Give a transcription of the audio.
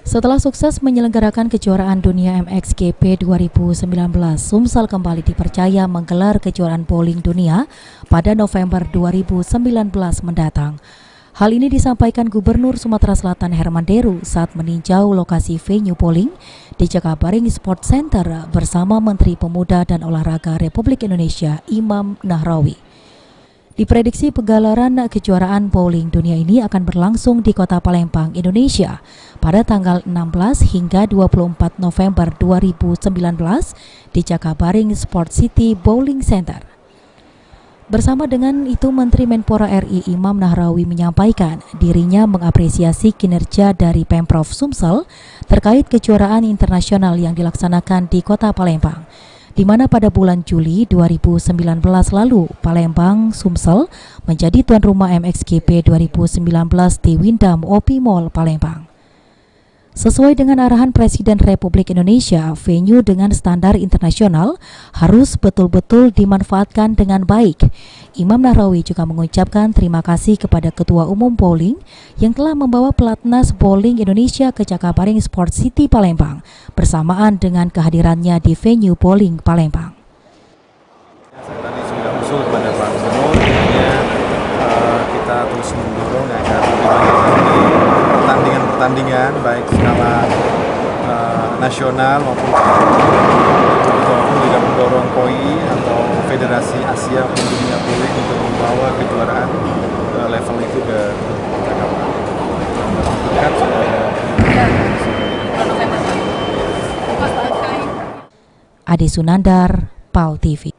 Setelah sukses menyelenggarakan kejuaraan dunia MXGP 2019, Sumsel kembali dipercaya menggelar kejuaraan bowling dunia pada November 2019 mendatang. Hal ini disampaikan Gubernur Sumatera Selatan Herman Deru saat meninjau lokasi venue bowling di Jakabaring Sports Center bersama Menteri Pemuda dan Olahraga Republik Indonesia Imam Nahrawi. Diprediksi pegelaran kejuaraan bowling dunia ini akan berlangsung di Kota Palembang, Indonesia pada tanggal 16 hingga 24 November 2019 di Jakabaring Sport City Bowling Center. Bersama dengan itu, Menteri Menpora RI Imam Nahrawi menyampaikan dirinya mengapresiasi kinerja dari Pemprov Sumsel terkait kejuaraan internasional yang dilaksanakan di Kota Palembang, di mana pada bulan Juli 2019 lalu Palembang Sumsel menjadi tuan rumah MXGP 2019 di Wyndham OP Mall Palembang. Sesuai dengan arahan Presiden Republik Indonesia, venue dengan standar internasional harus betul-betul dimanfaatkan dengan baik. Imam Nahrawi juga mengucapkan terima kasih kepada Ketua Umum Bowling yang telah membawa pelatnas bowling Indonesia ke Jakabaring Sport City Palembang bersamaan dengan kehadirannya di venue bowling Palembang. Saya tadi sudah usul kepada Pak Gubernur, kita terus mendorong agar lebih banyak pertandingan baik skala nasional maupun juga mendorong POI atau Federasi Asia maupun Dunia Bowling untuk membawa kejuaraan level itu ke Jakarta. Dekat sudah ada. Ade Sunandar, PAL TV.